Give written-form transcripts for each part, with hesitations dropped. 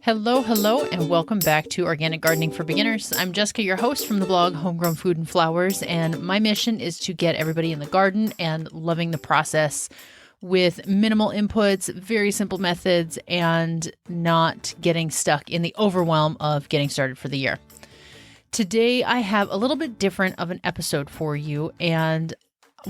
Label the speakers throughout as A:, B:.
A: Hello, and welcome back to Organic Gardening for Beginners. I'm Jessica, your host from the blog Homegrown Food and Flowers, and my mission is to get everybody in the garden and loving the process with minimal inputs, very simple methods, and not getting stuck in the overwhelm of getting started for the year. Today, I have a little bit different of an episode for you, and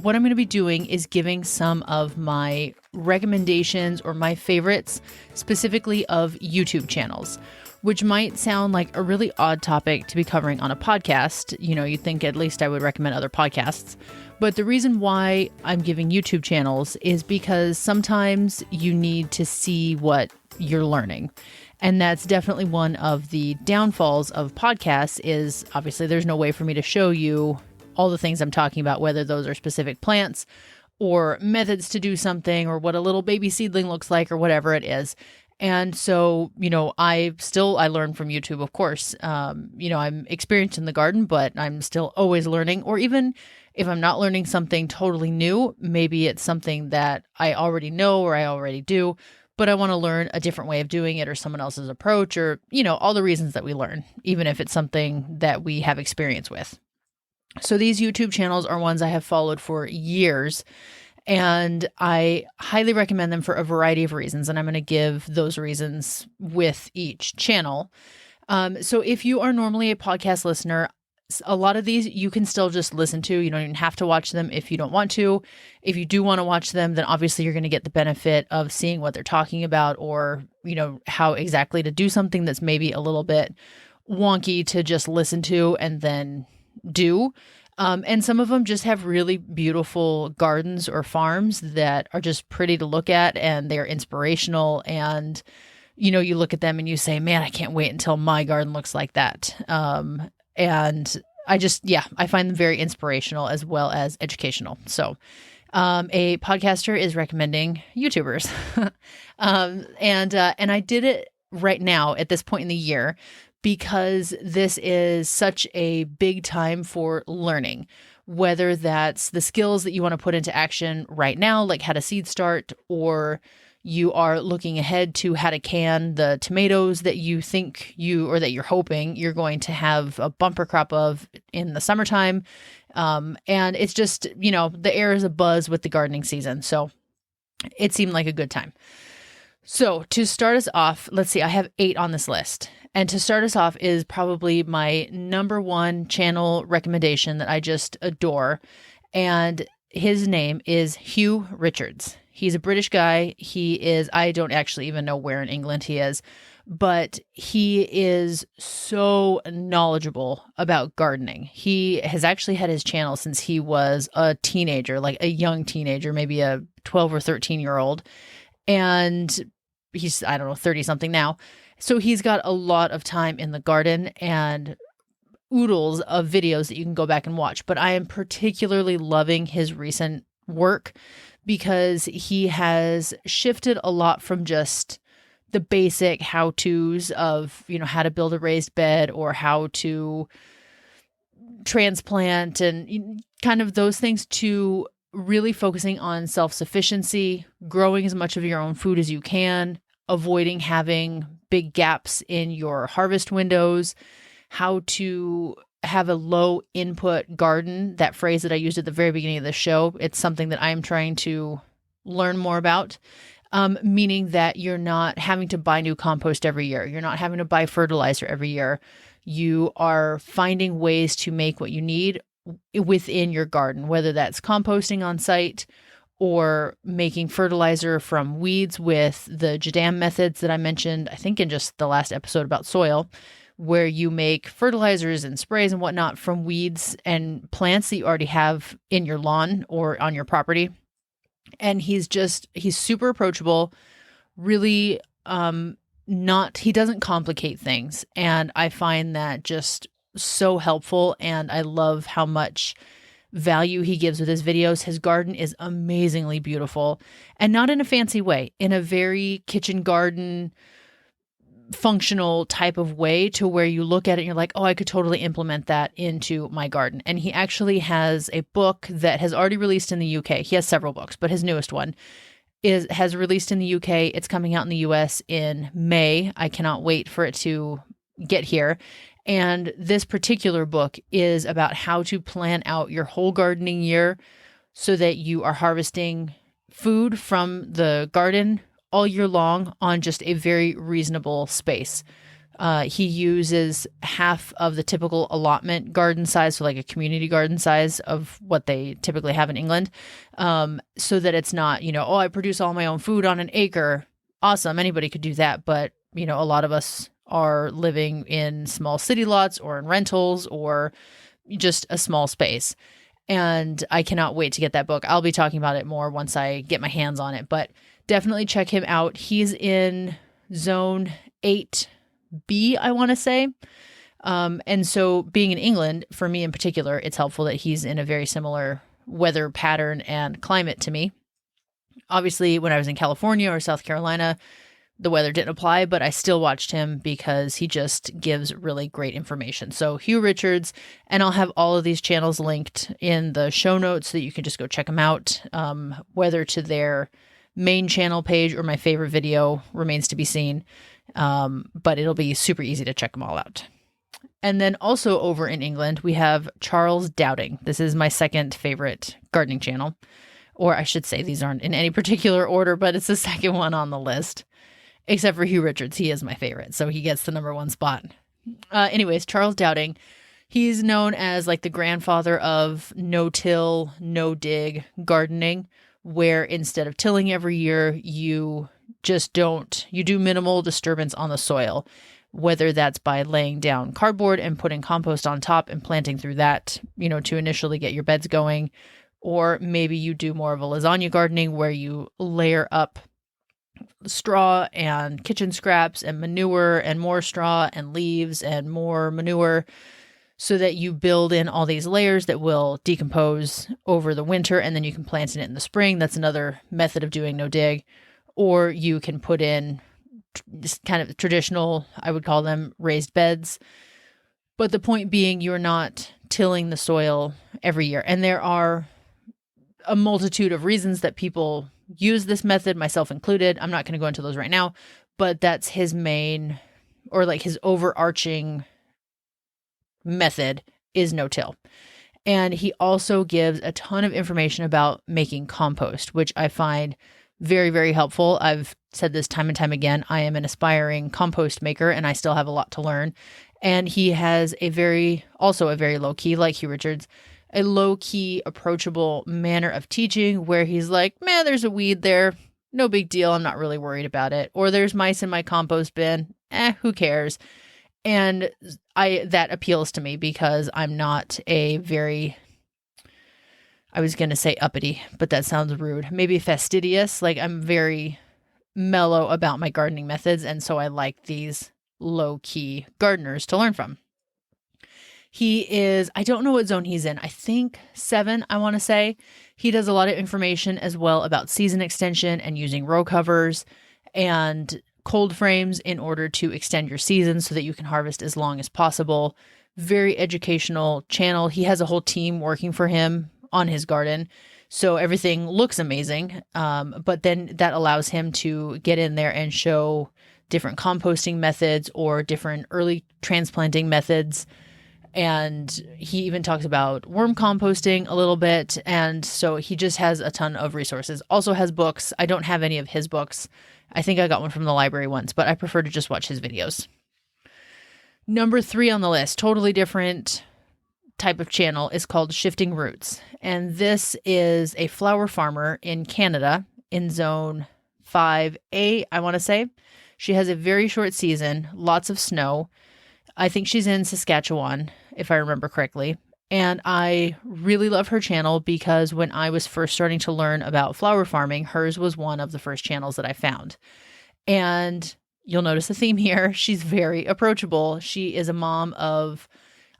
A: what I'm going to be doing is giving some of my recommendations or my favorites, specifically of YouTube channels, which might sound like a really odd topic to be covering on a podcast. You know, you'd think at least I would recommend other podcasts. But the reason why I'm giving YouTube channels is because sometimes you need to see what you're learning. And that's definitely one of the downfalls of podcasts is obviously there's no way for me to show you all the things I'm talking about, whether those are specific plants or methods to do something or what a little baby seedling looks like or whatever it is. And so, I learn from YouTube, of course. I'm experienced in the garden, but I'm still always learning. Or even if I'm not learning something totally new, maybe it's something that I already know or I already do, but I want to learn a different way of doing it or someone else's approach or, all the reasons that we learn, even if it's something that we have experience with. So these YouTube channels are ones I have followed for years, and I highly recommend them for a variety of reasons, and I'm going to give those reasons with each channel. So if you are normally a podcast listener, a lot of these you can still just listen to. You don't even have to watch them if you don't want to. If you do want to watch them, then obviously you're going to get the benefit of seeing what they're talking about or, how exactly to do something that's maybe a little bit wonky to just listen to and then do. And some of them just have really beautiful gardens or farms that are just pretty to look at and they're inspirational. And, you look at them and you say, man, I can't wait until my garden looks like that. And I find them very inspirational as well as educational. So, a podcaster is recommending YouTubers. And I did it right now at this point in the year, because this is such a big time for learning, whether that's the skills that you want to put into action right now, like how to seed start, or you are looking ahead to how to can the tomatoes that you think that you're hoping you're going to have a bumper crop of in the summertime. And it's just, the air is abuzz with the gardening season. So it seemed like a good time. So to start us off, let's see, I have 8 on this list. And to start us off is probably my number one channel recommendation that I just adore. And his name is Hugh Richards. He's a British guy. I don't actually even know where in England he is, but he is so knowledgeable about gardening. He has actually had his channel since he was a teenager, like a young teenager, maybe a 12 or 13-year-old. And he's, 30 something now. So he's got a lot of time in the garden and oodles of videos that you can go back and watch. But I am particularly loving his recent work because he has shifted a lot from just the basic how-tos of, how to build a raised bed or how to transplant and kind of those things to really focusing on self-sufficiency, growing as much of your own food as you can, avoiding having big gaps in your harvest windows, how to have a low input garden, that phrase that I used at the very beginning of the show. It's something that I'm trying to learn more about, meaning that you're not having to buy new compost every year. You're not having to buy fertilizer every year. You are finding ways to make what you need within your garden, whether that's composting on site or making fertilizer from weeds with the Jadam methods that I mentioned, I think in just the last episode about soil, where you make fertilizers and sprays and whatnot from weeds and plants that you already have in your lawn or on your property. And he's super approachable, really he doesn't complicate things. And I find that just so helpful. And I love how much value he gives with his videos. His garden is amazingly beautiful and not in a fancy way, in a very kitchen garden functional type of way to where you look at it and you're like, oh, I could totally implement that into my garden. And he actually has a book that has already released in the UK. He has several books, but his newest one has released in the UK. It's coming out in the US in May. I cannot wait for it to get here. And this particular book is about how to plan out your whole gardening year so that you are harvesting food from the garden all year long on just a very reasonable space. He uses half of the typical allotment garden size, so like a community garden size of what they typically have in England, so that it's not, I produce all my own food on an acre. Awesome. Anybody could do that. But, a lot of us are living in small city lots or in rentals or just a small space. And I cannot wait to get that book. I'll be talking about it more once I get my hands on it, but definitely check him out. He's in zone 8B, I want to say. And so being in England, for me in particular, it's helpful that he's in a very similar weather pattern and climate to me. Obviously, when I was in California or South Carolina, the weather didn't apply, but I still watched him because he just gives really great information. So Hugh Richards, and I'll have all of these channels linked in the show notes so that you can just go check them out, whether to their main channel page or my favorite video remains to be seen. But it'll be super easy to check them all out. And then also over in England, we have Charles Dowding. This is my second favorite gardening channel, or I should say these aren't in any particular order, but it's the second one on the list. Except for Hugh Richards. He is my favorite, so he gets the number one spot. Anyways, Charles Dowding, he's known as like the grandfather of no-till, no-dig gardening, where instead of tilling every year, you do minimal disturbance on the soil, whether that's by laying down cardboard and putting compost on top and planting through that, to initially get your beds going, or maybe you do more of a lasagna gardening where you layer up straw and kitchen scraps and manure and more straw and leaves and more manure so that you build in all these layers that will decompose over the winter and then you can plant it in the spring. That's another method of doing no dig. Or you can put in just kind of traditional, I would call them raised beds. But the point being, you're not tilling the soil every year. And there are a multitude of reasons that people use this method, myself included. I'm not going to go into those right now, but that's his main, or like his overarching method is no-till. And he also gives a ton of information about making compost, which I find very, very helpful. I've said this time and time again. I am an aspiring compost maker and I still have a lot to learn. And he has also a very low key, like Hugh Richards, a low-key, approachable manner of teaching where he's like, man, there's a weed there. No big deal. I'm not really worried about it. Or there's mice in my compost bin. Who cares? And that appeals to me because I'm not I was going to say uppity, but that sounds rude. Maybe fastidious. Like I'm very mellow about my gardening methods. And so I like these low-key gardeners to learn from. I don't know what zone he's in. I think 7, I want to say. He does a lot of information as well about season extension and using row covers and cold frames in order to extend your season so that you can harvest as long as possible. Very educational channel. He has a whole team working for him on his garden. So everything looks amazing. But then that allows him to get in there and show different composting methods or different early transplanting methods. And he even talks about worm composting a little bit. And so he just has a ton of resources. Also has books. I don't have any of his books. I think I got one from the library once, but I prefer to just watch his videos. Number 3 on the list, totally different type of channel, is called Shifting Roots. And this is a flower farmer in Canada in zone 5A, I want to say. She has a very short season, lots of snow. I think she's in Saskatchewan, if I remember correctly. And I really love her channel because when I was first starting to learn about flower farming, hers was one of the first channels that I found. And you'll notice a theme here. She's very approachable. She is a mom of,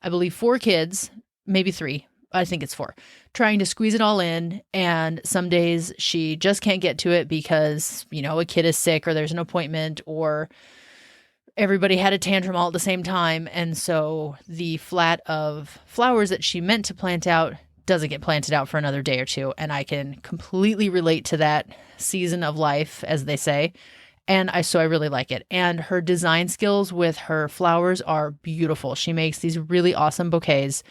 A: I believe, 4 kids, maybe 3. I think it's 4, trying to squeeze it all in. And some days she just can't get to it because, a kid is sick or there's an appointment or everybody had a tantrum all at the same time. And so the flat of flowers that she meant to plant out doesn't get planted out for another day or two. And I can completely relate to that season of life, as they say. And so I really like it. And her design skills with her flowers are beautiful. She makes these really awesome bouquets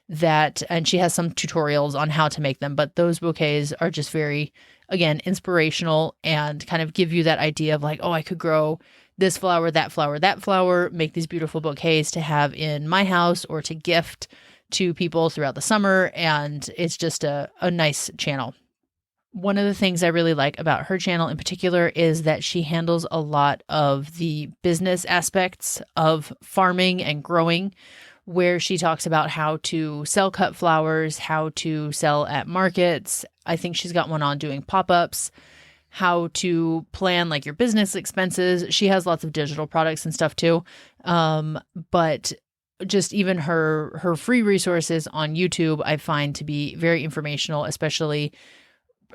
A: and she has some tutorials on how to make them, but those bouquets are just very, again, inspirational and kind of give you that idea of like, oh, I could grow this flower, that flower, that flower, make these beautiful bouquets to have in my house or to gift to people throughout the summer. And it's just a nice channel. One of the things I really like about her channel in particular is that she handles a lot of the business aspects of farming and growing, where she talks about how to sell cut flowers, how to sell at markets. I think she's got one on doing pop-ups, how to plan like your business expenses. She has lots of digital products and stuff too. But just even her free resources on YouTube, I find to be very informational, especially,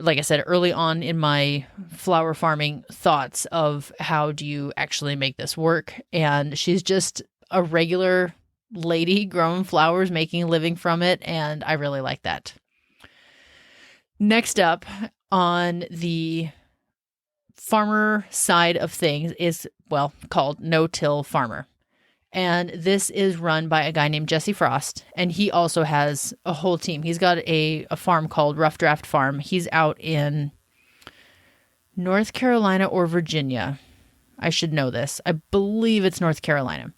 A: like I said, early on in my flower farming thoughts of how do you actually make this work. And she's just a regular lady growing flowers, making a living from it. And I really like that. Next up on the farmer side of things is, called No-Till Farmer. And this is run by a guy named Jesse Frost. And he also has a whole team. He's got a farm called Rough Draft Farm. He's out in North Carolina or Virginia. I should know this. I believe it's North Carolina.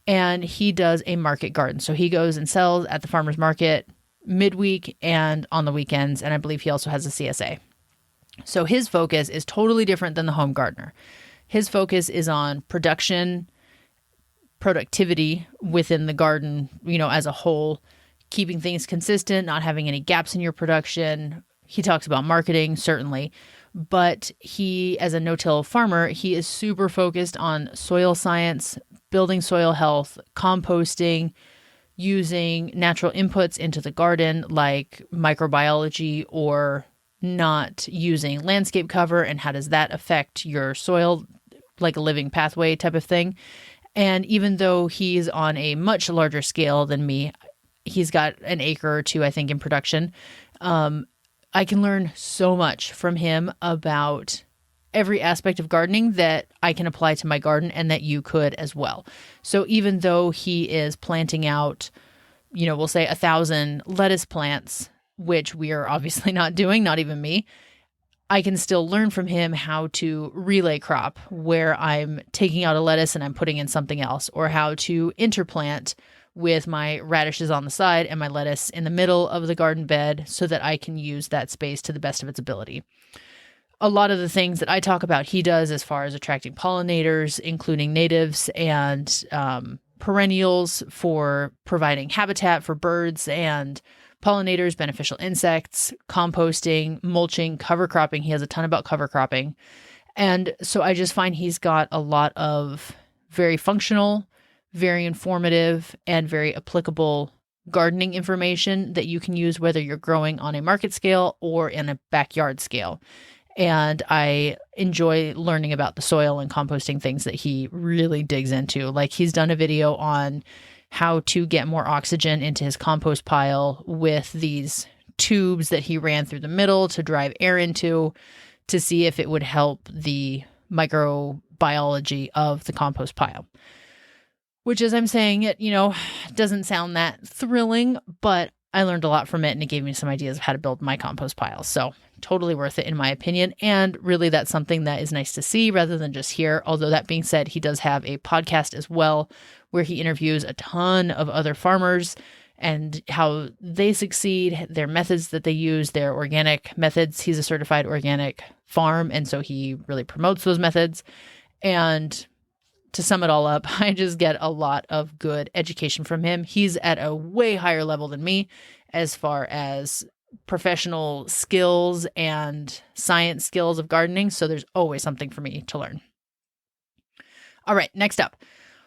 A: And he does a market garden. So he goes and sells at the farmer's market midweek and on the weekends. And I believe he also has a CSA. So his focus is totally different than the home gardener. His focus is on productivity within the garden, as a whole, keeping things consistent, not having any gaps in your production. He talks about marketing, certainly. But he, as a no-till farmer, he is super focused on soil science, building soil health, composting, using natural inputs into the garden like microbiology, or not using landscape cover, and how does that affect your soil, like a living pathway type of thing. And even though he's on a much larger scale than me, he's got an acre or two, I think, in production. I can learn so much from him about every aspect of gardening that I can apply to my garden and that you could as well. So even though he is planting out, we'll say 1,000 lettuce plants, which we are obviously not doing, not even me, I can still learn from him how to relay crop, where I'm taking out a lettuce and I'm putting in something else, or how to interplant with my radishes on the side and my lettuce in the middle of the garden bed so that I can use that space to the best of its ability. A lot of the things that I talk about, he does as far as attracting pollinators, including natives and perennials, for providing habitat for birds and pollinators, beneficial insects, composting, mulching, cover cropping. He has a ton about cover cropping. And so I just find he's got a lot of very functional, very informative, and very applicable gardening information that you can use whether you're growing on a market scale or in a backyard scale. And I enjoy learning about the soil and composting things that he really digs into. Like, he's done a video on how to get more oxygen into his compost pile with these tubes that he ran through the middle to drive air into, to see if it would help the microbiology of the compost pile. Which, as I'm saying it, doesn't sound that thrilling, but I learned a lot from it, and it gave me some ideas of how to build my compost pile. So totally worth it, in my opinion. And really, that's something that is nice to see rather than just hear. Although that being said, he does have a podcast as well, where he interviews a ton of other farmers and how they succeed, their methods that they use, their organic methods. He's a certified organic farm, and so he really promotes those methods. And to sum it all up, I just get a lot of good education from him. He's at a way higher level than me as far as professional skills and science skills of gardening. So there's always something for me to learn. All right, next up,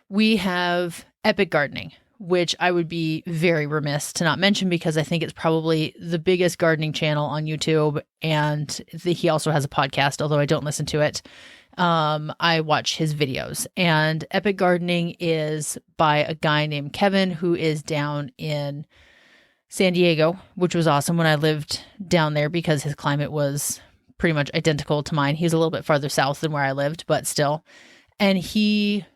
A: we have Epic Gardening, which I would be very remiss to not mention because I think it's probably the biggest gardening channel on YouTube. And he also has a podcast, although I don't listen to it. I watch his videos. And Epic Gardening is by a guy named Kevin, who is down in San Diego, which was awesome when I lived down there because his climate was pretty much identical to mine. He's a little bit farther south than where I lived, but still. And he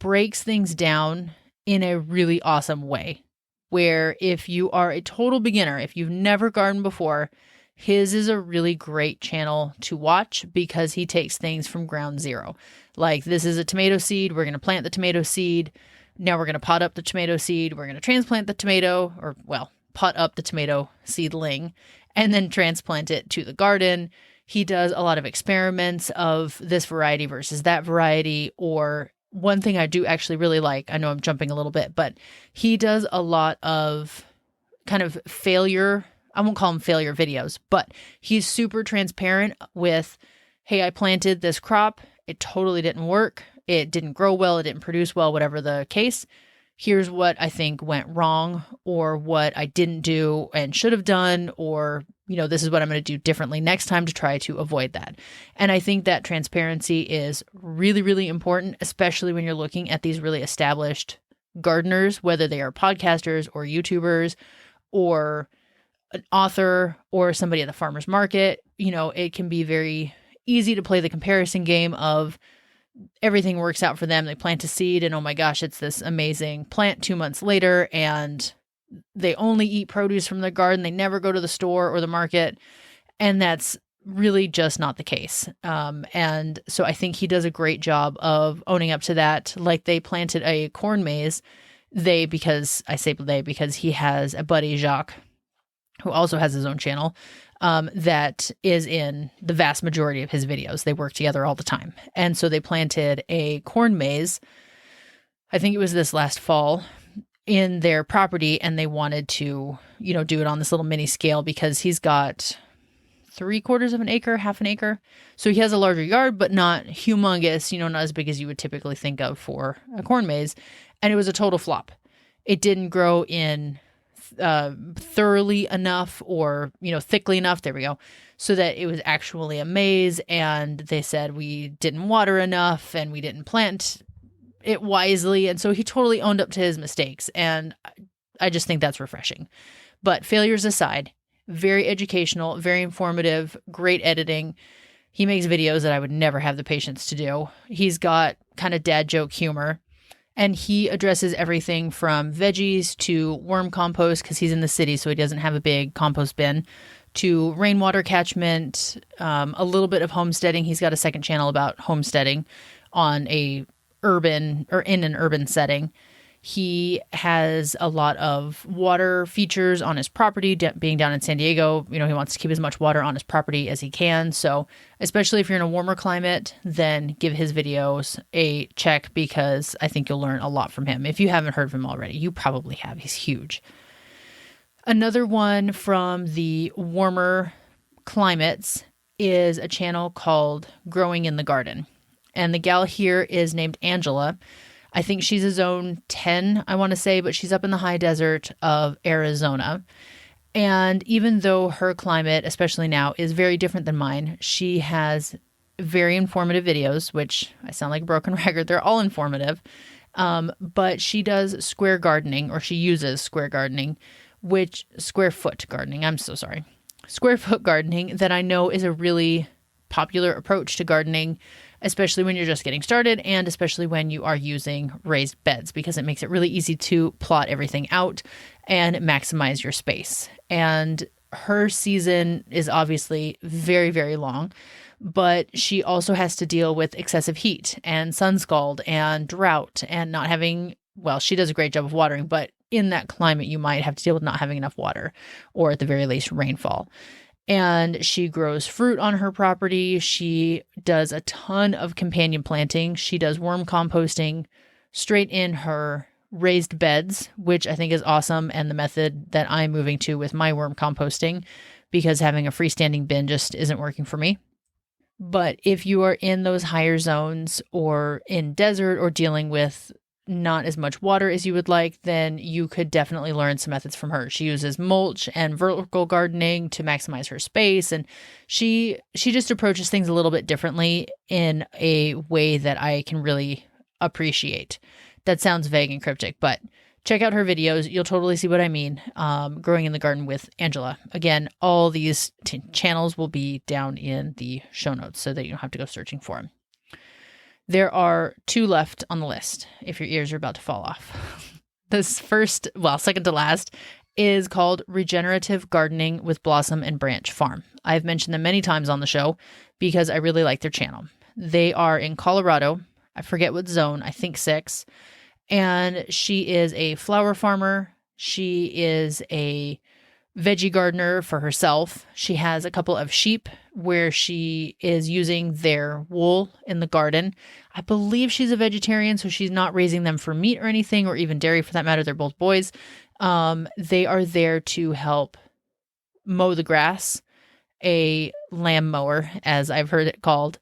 A: breaks things down in a really awesome way, where if you are a total beginner, if you've never gardened before, his is a really great channel to watch because he takes things from ground zero. Like, this is a tomato seed. We're going to plant the tomato seed. Now we're going to pot up the tomato seed. We're going to transplant the tomato, or, well, pot up the tomato seedling and then transplant it to the garden. He does a lot of experiments of this variety versus that variety. Or one thing I do actually really like, I know I'm jumping a little bit, but he does a lot of kind of failure. I won't call them failure videos, but he's super transparent with, hey, I planted this crop. It totally didn't work. It didn't grow well. It didn't produce well, whatever the case. Here's what I think went wrong, or what I didn't do and should have done, or, this is what I'm going to do differently next time to try to avoid that. And I think that transparency is really, really important, especially when you're looking at these really established gardeners, whether they are podcasters or YouTubers or an author or somebody at the farmer's market. It can be very easy to play the comparison game of everything works out for them. They plant a seed and, oh my gosh, it's this amazing plant 2 months later, and they only eat produce from their garden. They never go to the store or the market. And that's really just not the case. And so I think he does a great job of owning up to that. Like, they planted a corn maze. Because he has a buddy, Jacques, who also has his own channel, that is in the vast majority of his videos. They work together all the time. And so they planted a corn maze, I think it was this last fall, in their property, and they wanted to, do it on this little mini scale because he's got 3/4 of an acre, half an acre. So he has a larger yard, but not humongous, not as big as you would typically think of for a corn maze. And it was a total flop. It didn't grow in thoroughly enough, or, thickly enough. There we go. So that it was actually a maze. And they said we didn't water enough and we didn't plant it wisely. And so he totally owned up to his mistakes. And I just think that's refreshing. But failures aside, very educational, very informative, great editing. He makes videos that I would never have the patience to do. He's got kind of dad joke humor. And he addresses everything from veggies to worm compost, because he's in the city, so he doesn't have a big compost bin, to rainwater catchment, a little bit of homesteading. He's got a second channel about homesteading on in an urban setting. He has a lot of water features on his property. Being down in San Diego, he wants to keep as much water on his property as he can. So especially if you're in a warmer climate, then give his videos a check, because I think you'll learn a lot from him. If you haven't heard of him already, you probably have. He's huge. Another one from the warmer climates is a channel called Growing in the Garden. And the gal here is named Angela. I think she's a zone 10, I want to say, but she's up in the high desert of Arizona. And even though her climate, especially now, is very different than mine, she has very informative videos, which I sound like a broken record. They're all informative. But she does square gardening, or she uses square gardening, square foot gardening that I know is a really popular approach to gardening, especially when you're just getting started, and especially when you are using raised beds, because it makes it really easy to plot everything out and maximize your space. And her season is obviously very, very long, but she also has to deal with excessive heat and sun scald and drought and not having, well, she does a great job of watering, but in that climate, you might have to deal with not having enough water, or at the very least rainfall. And she grows fruit on her property. She does a ton of companion planting. She does worm composting straight in her raised beds, which I think is awesome, and the method that I'm moving to with my worm composting, because having a freestanding bin just isn't working for me. But if you are in those higher zones, or in desert, or dealing with not as much water as you would like, then you could definitely learn some methods from her. She uses mulch and vertical gardening to maximize her space, and she just approaches things a little bit differently in a way that I can really appreciate. That sounds vague and cryptic, but check out her videos. You'll totally see what I mean. Growing in the Garden with Angela. Again, all these channels will be down in the show notes so that you don't have to go searching for them. There are 2 left on the list if your ears are about to fall off. This second to last, is called Regenerative Gardening with Blossom and Branch Farm. I've mentioned them many times on the show because I really like their channel. They are in Colorado. I forget what zone, I think 6. And she is a flower farmer. She is a veggie gardener for herself. She has a couple of sheep where she is using their wool in the garden. I believe she's a vegetarian, so she's not raising them for meat or anything, or even dairy for that matter. They're both boys. They are there to help mow the grass, a lamb mower, as I've heard it called,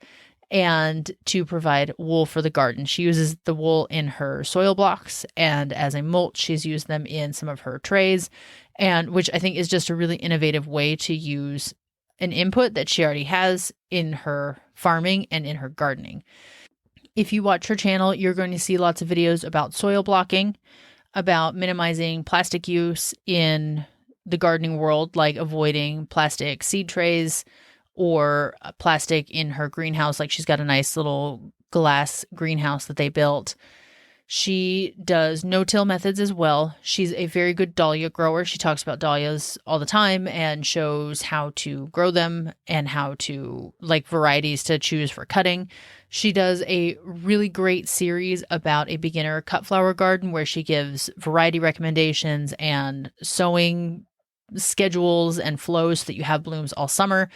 A: and to provide wool for the garden. She uses the wool in her soil blocks, and as a mulch, she's used them in some of her trays, and which I think is just a really innovative way to use an input that she already has in her farming and in her gardening. If you watch her channel, you're going to see lots of videos about soil blocking, about minimizing plastic use in the gardening world, like avoiding plastic seed trays or plastic in her greenhouse. Like she's got a nice little glass greenhouse that they built. She does no-till methods as well. She's a very good dahlia grower. She talks about dahlias all the time and shows how to grow them and how to, like, varieties to choose for cutting. She does a really great series about a beginner cut flower garden where she gives variety recommendations and sowing schedules and flows so that you have blooms all summer.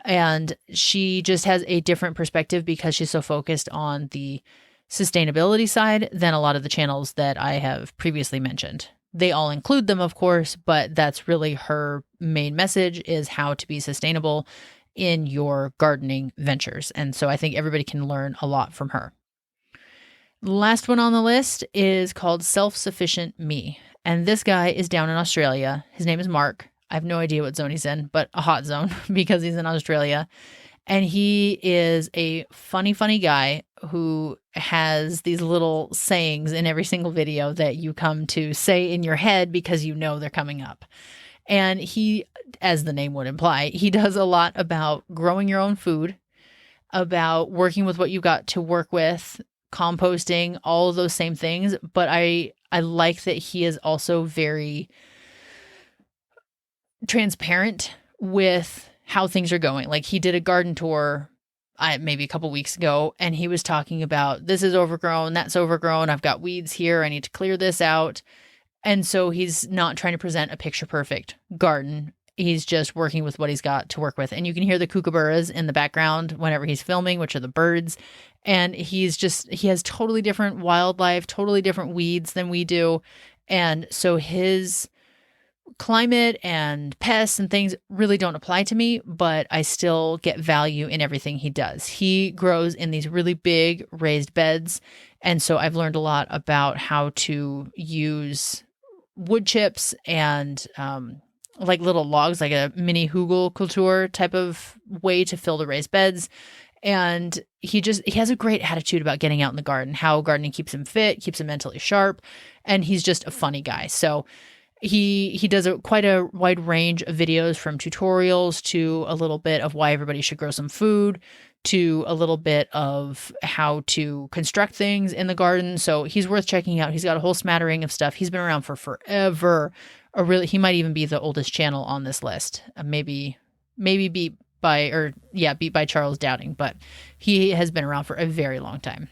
A: And she just has a different perspective because she's so focused on the sustainability side than a lot of the channels that I have previously mentioned. They all include them, of course, but that's really her main message, is how to be sustainable in your gardening ventures. And so I think everybody can learn a lot from her. The last one on the list is called Self-Sufficient Me. And this guy is down in Australia. His name is Mark. I have no idea what zone he's in, but a hot zone because he's in Australia. And he is a funny, funny guy who has these little sayings in every single video that you come to say in your head because you know they're coming up. And he, as the name would imply, he does a lot about growing your own food, about working with what you've got to work with, composting, all of those same things. But I like that he is also very transparent with how things are going. Like he did a garden tour maybe a couple weeks ago, and he was talking about this is overgrown, that's overgrown, I've got weeds here, I need to clear this out. And so he's not trying to present a picture perfect garden. He's just working with what he's got to work with. And you can hear the kookaburras in the background whenever he's filming, which are the birds. And he has totally different wildlife, totally different weeds than we do. And so his climate and pests and things really don't apply to me, but I still get value in everything he does. He grows in these really big raised beds. And so I've learned a lot about how to use wood chips and like little logs, like a mini hugel culture type of way to fill the raised beds. And he has a great attitude about getting out in the garden, how gardening keeps him fit, keeps him mentally sharp. And he's just a funny guy. So he does quite a wide range of videos, from tutorials to a little bit of why everybody should grow some food to a little bit of how to construct things in the garden. So he's worth checking out. He's got a whole smattering of stuff. He's been around for forever. He might even be the oldest channel on this list. Maybe beat by Charles Dowding, but he has been around for a very long time.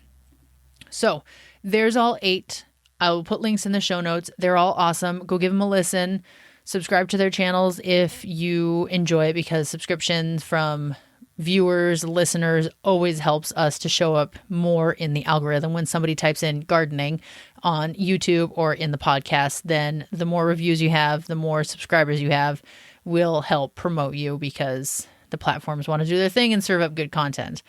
A: So there's all 8. I will put links in the show notes. They're all awesome. Go give them a listen. Subscribe to their channels if you enjoy it, because subscriptions from viewers, listeners always helps us to show up more in the algorithm. When somebody types in gardening on YouTube or in the podcast, then the more reviews you have, the more subscribers you have, will help promote you, because the platforms want to do their thing and serve up good content.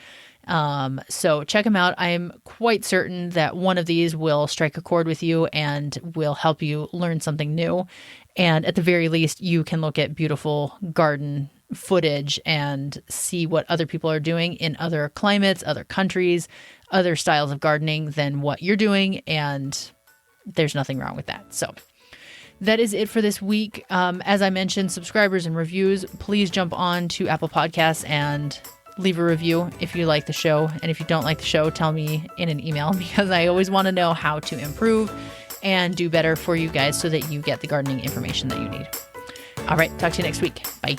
A: So check them out. I am quite certain that one of these will strike a chord with you and will help you learn something new. And at the very least, you can look at beautiful garden footage and see what other people are doing in other climates, other countries, other styles of gardening than what you're doing, and there's nothing wrong with that. So that is it for this week. As I mentioned, subscribers and reviews, please jump on to Apple Podcasts and leave a review if you like the show. And if you don't like the show, tell me in an email, because I always want to know how to improve and do better for you guys so that you get the gardening information that you need. All right. Talk to you next week. Bye.